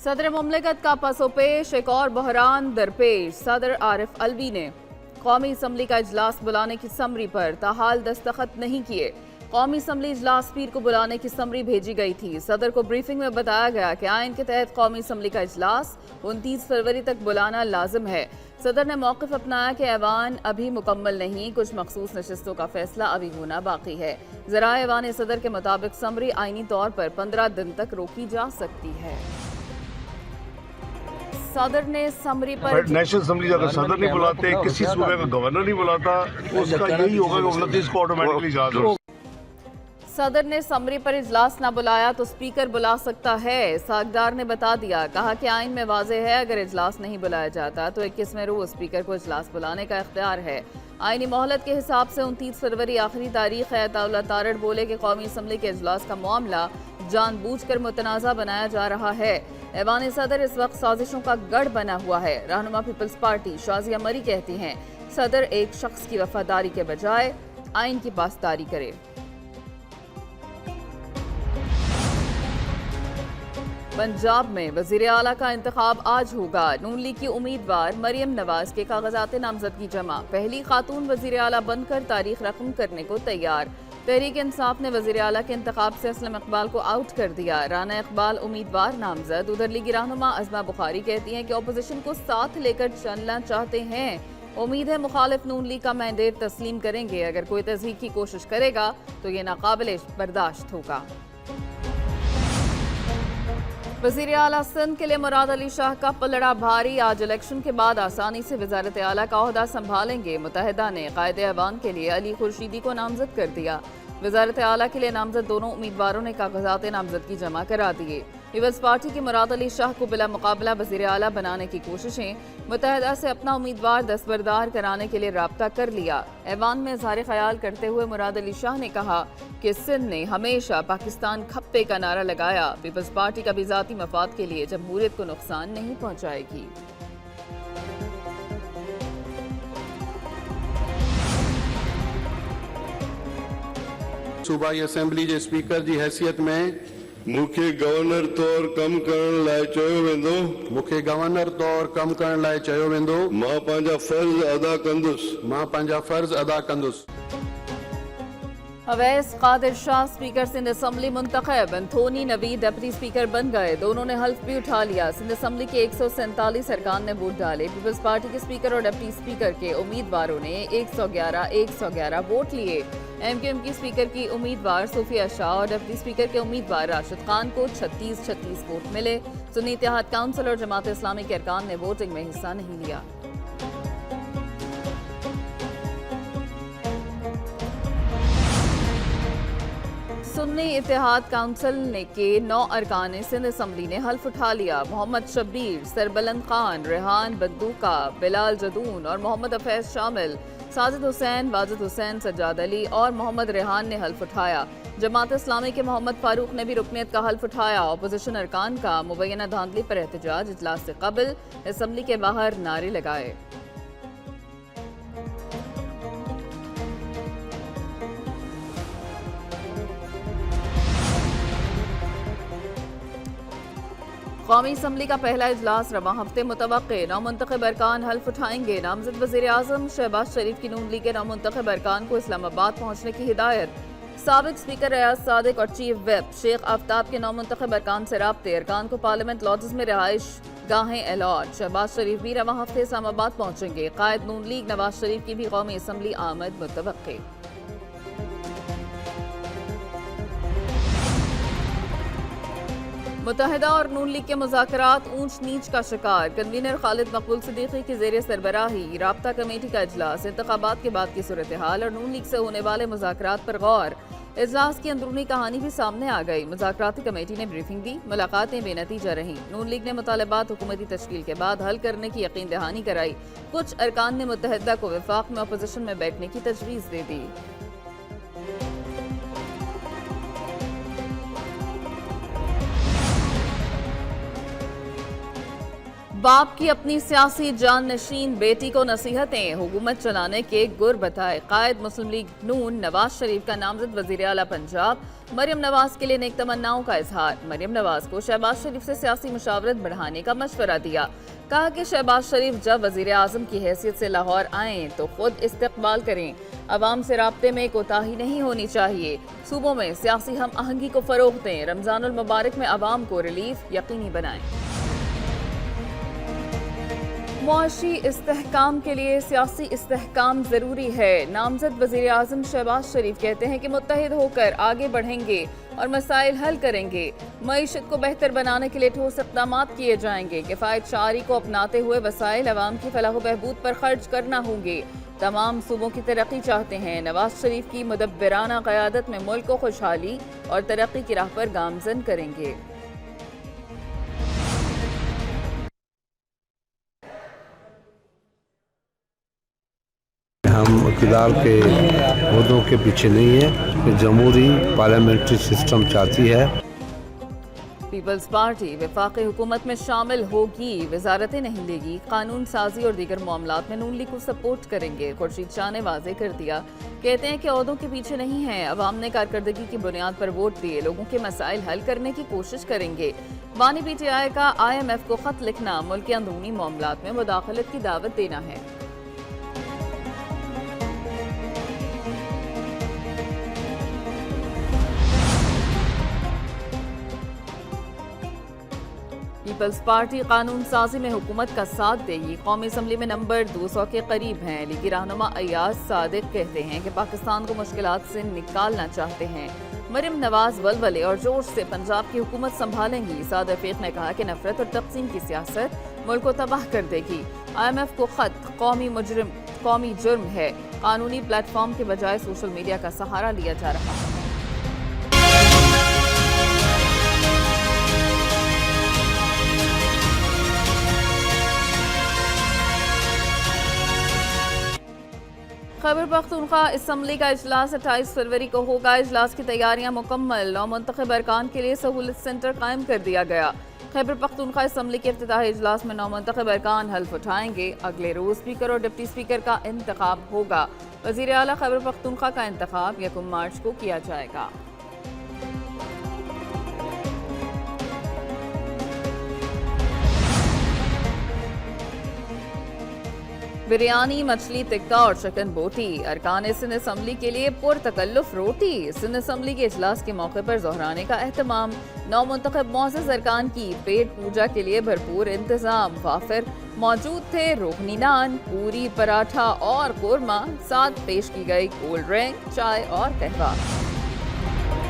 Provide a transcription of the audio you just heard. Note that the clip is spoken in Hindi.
सदर मुमलिकत का पसोपेश एक और बहरान दरपेश। सदर आरिफ अलवी ने कौमी असम्बली का इजलास बुलाने की समरी पर ताहाल दस्तखत नहीं किए। कौमी असम्बली इजलास पीर को बुलाने की समरी भेजी गई थी। सदर को ब्रीफिंग में बताया गया कि आइन के तहत कौमी असम्बली का इजलास 29 फरवरी तक बुलाना लाजिम है। सदर ने मौक़िफ़ अपनाया कि ऐवान अभी मुकम्मल नहीं, कुछ मखसूस नशिस्तों का फैसला अभी होना बाकी है। ज़राए ऐवान सदर के मुताबिक समरी आइनी तौर पर 15 दिन तक रोकी जा सकती है। सदर ने समरी पर नेशनल असेंबली अगर सदर नहीं बुलाते, किसी सूबे का गवर्नर नहीं बुलाता, उसका यही होगा कि 29 को ऑटोमेटिकली इजाज़त हो। सदर ने समरी पर इजलास ना बुलाया तो स्पीकर बुला सकता है। सागदार ने बता दिया, कहा कि आइन में वाज़ेह है अगर इजलास नहीं बुलाया जाता तो 21वें रोज स्पीकर को इजलास बुलाने का इख्तियार है। आइनी मोहलत के हिसाब से 29 फरवरी आखिरी तारीख है। अताउल्लाह तारड़ बोले कि कौमी असम्बली के इजलास का मामला जानबूझकर मुतनाज़ा बनाया जा रहा है। ऐवान सदर इस वक्त साजिशों का गढ़ बना हुआ है। रहनुमा पीपल्स पार्टी शाजिया मरी कहती हैं, सदर एक शख्स की वफादारी के बजाय आइन की पासदारी करे। पंजाब में वजीर आला का इंतखाब आज होगा। नून लीग की उम्मीदवार मरियम नवाज के कागजात नामजदगी जमा। पहली खातून वजीर आला बनकर तारीख रकम करने को तैयार। तहरीक इंसाफ ने वजीर आला के इंतखाब से असलम इकबाल को आउट कर दिया। राना इकबाल उम्मीदवार नामजद। उधर लीगी रहनुमा अज़मा बुखारी कहती हैं कि अपोजिशन को साथ लेकर चलना चाहते हैं। उम्मीद है मुखालिफ नून लीग का मैंडेट तस्लीम करेंगे। अगर कोई तज़हीक की कोशिश करेगा तो ये नाकाबिल बर्दाश्त होगा। वज़ीर आला सिंध के लिए मुराद अली शाह का पलड़ा भारी। आज इलेक्शन के बाद आसानी से वज़ारत आला का ओहदा संभालेंगे। मुत्तहिदा ने कायदे ऐवान के लिए अली खुर्शीदी को नामजद कर दिया। वज़ारत आला के लिए नामजद दोनों उम्मीदवारों ने कागजात नामजदगी जमा करा दिए। पीपल्स पार्टी की मुराद अली शाह को बिला मुकाबला वज़ीर आला बनाने की कोशिशें। मुत्तहिदा से अपना उम्मीदवार दस्तबरदार कराने के लिए राब्ता कर लिया। ऐवान में इज़हार ख्याल करते हुए मुराद अली शाह ने कहा कि सिंध ने हमेशा पाकिस्तान खप्पे का नारा लगाया। पीपल्स पार्टी का भी ज़ाती मफाद के लिए जमहूरियत को नुकसान नहीं पहुंचाएगी। सूबाई असम्बली जे स्पीकर जी हैसियत में मूंखे गवर्नर तौर कम करण लाइ चयो वेंदो। मूंखे गवर्नर तौर कम करण लाइ चयो वेंदो। मां पंहिंजा फर्ज़ अदा कंदुसि। मां पंहिंजा फर्ज़ अदा कंदुसि। अवैस कादिर शाह स्पीकर सिंध असम्बली मुंतखब। एंथोनी नवीद डिप्टी स्पीकर बन गए। दोनों ने हल्फ भी उठा लिया। सिंध असम्बली के 147 अरकान ने वोट डाले। पीपल्स पार्टी के स्पीकर और डिप्टी स्पीकर के उम्मीदवारों ने 111 वोट लिए। एमक्यूएम की स्पीकर की उम्मीदवार सूफिया शाह और डिप्टी स्पीकर के उम्मीदवार राशिद खान को 36 वोट मिले। सुन्नी इत्तेहाद काउंसिल और जमात इस्लामी के अरकान ने वोटिंग में हिस्सा नहीं लिया। सुन्नी इत्तेहाद काउंसिल ने के 9 अरकान सिंध असम्बली ने हल्फ उठा लिया। मोहम्मद शब्बीर, सरबलंद खान, रेहान बंदूका, बिलाल जदून और मोहम्मद अफैज शामिल। साजिद हुसैन, वाजिद हुसैन, सज्जाद अली और मोहम्मद रेहान ने हल्फ उठाया। जमात इस्लामी के मोहम्मद फारूक ने भी रुकनियत का हल्फ उठाया। अपोजिशन अरकान का मुबैना धांधली पर एहतजाज। इजलास से कबल असम्बली के बाहर नारे लगाए। कौमी असम्बली का पहला इजलास रवा हफ्ते मुतवक्के। नौमुंतखब अरकान हल्फ उठाएंगे। नामजद वज़ीर आज़म शहबाज शरीफ की नून लीग के नौमुंतखब अरकान को इस्लामाबाद पहुंचने की हिदायत। साबिक स्पीकर रियाज सादिक और चीफ व्हिप शेख आफ्ताब के नौमुंतखब अरकान से राब्ते। अरकान को पार्लियामेंट लॉजेस में रिहाइश गाहें अलॉट। शहबाज शरीफ भी रवा हफ्ते इस्लामाबाद पहुंचेंगे। कायद नून लीग नवाज शरीफ की भी कौमी असम्बली आमद मुतवक्के। मुत्तहिदा और नून लीग के मुज़ाकरात ऊंच नीच का शिकार। कन्वीनर खालिद मकबूल सिद्दीकी की ज़ेर सरबराही राब्ता कमेटी का इजलास। इंतखाबात के बाद की सूरत हाल और नून लीग से होने वाले मुज़ाकरात पर गौर। इजलास की अंदरूनी कहानी भी सामने आ गई। मुज़ाकराती कमेटी ने ब्रीफिंग दी। मुलाकातें बेनतीजा रहीं। नून लीग ने मुतालबात हुकूमती तश्कील के बाद हल करने की यकीन दहानी कराई। कुछ अरकान ने मुत्तहिदा को वफाक में अपोजिशन में बैठने की तजवीज़ दे दी। बाप की अपनी सियासी जाननशीन बेटी को नसीहतें, हुकूमत चलाने के गुर बताए। कायद मुस्लिम लीग नून नवाज शरीफ का नामजद वजीर आला पंजाब मरियम नवाज के लिए नेक तमन्नाओं का इजहार। मरियम नवाज को शहबाज शरीफ से सियासी मुशावरत बढ़ाने का मशवरा दिया। कहा कि शहबाज शरीफ जब वजीर आजम की हैसियत से लाहौर आएँ तो खुद इस्तकबाल करें। अवाम से राब्ते में कोताही नहीं होनी चाहिए। सूबों में सियासी हम आहंगी को फरोग दें। रमजानुल मुबारक में अवाम को रिलीफ यकीनी बनाएं। मुआशी इस्तेहकाम के लिए सियासी इस्तेहकाम जरूरी है। नामजद वजीर आजम शहबाज शरीफ कहते हैं कि मुत्तहिद होकर आगे बढ़ेंगे और मसाइल हल करेंगे। मईशत को बेहतर बनाने के लिए ठोस इक़दाम किए जाएंगे। किफ़ायत शारी को अपनाते हुए वसाइल अवाम की फलाह बहबूद पर खर्च करना होंगे। तमाम सूबों की तरक्की चाहते हैं। नवाज शरीफ की मुदब्बिराना क़यादत में मुल्क को खुशहाली और तरक्की की राह पर गामजन करेंगे। हम इक़्तिदार के ओहदों के पीछे नहीं है कि जमहूरी पार्लियामेंट्री सिस्टम चाहती है। पीपल्स पार्टी वफाकी हुकूमत में शामिल होगी, वजारतें नहीं लेगी। कानून साजी और दीगर मामलात में नून लीग को सपोर्ट करेंगे। खुर्शीद शाह ने वाजे कर दिया। कहते हैं कि ओहदों के पीछे नहीं है। अवाम ने कारकर्दगी की बुनियाद पर वोट दिए। लोगों के मसाइल हल करने की कोशिश करेंगे। बानी PTI का IMF को खत लिखना मुल्क के अंदरूनी मामलात में मुदाखलत की दावत देना है। पीपल्स पार्टी कानून साजी में हुकूमत का साथ देगी। कौमी असम्बली में नंबर 200 के करीब हैं। लीगी रहनुमा अयाज सादिक कहते हैं कि पाकिस्तान को मुश्किलात से निकालना चाहते हैं। मरियम नवाज वलवले और जोश से पंजाब की हुकूमत संभालेंगी। साद रफीक ने कहा कि नफरत और तकसीम की सियासत मुल्क को तबाह कर देगी। IMF को खत कौमी जुर्म है। कानूनी प्लेटफॉर्म के बजाय सोशल मीडिया का सहारा लिया जा रहा है। खैबर पख्तूनख्वा असम्बली का इजलास 28 फरवरी को होगा। इजलास की तैयारियां मुकम्मल। नौमुंतखब अरकान के लिए सहूलत सेंटर कायम कर दिया गया। खैबर पख्तूनख्वा असम्बली के इफ्तिताही इजलास में नौमुंतखब अरकान हल्फ उठाएंगे। अगले रोज स्पीकर और डिप्टी स्पीकर का इंतखाब होगा। वजीर आला खैबर पख्तूनख्वा का इंतखाब 1 मार्च को किया जाएगा। बिरयानी, मछली टिक्का और चिकन बोटी। अरकान सिंध असम्बली के लिए पुरतकल्लुफ रोटी। सिंध असम्बली के इजलास के मौके पर दोहराने का एहतमाम। नौमुंतखब मोअज़्ज़ज़ अरकान की पेट पूजा के लिए भरपूर इंतजाम। वाफिर मौजूद थे। रोगनी नान, पूरी, पराठा और कोरमा। साथ पेश की गई कोल्ड ड्रिंक, चाय और कहवा।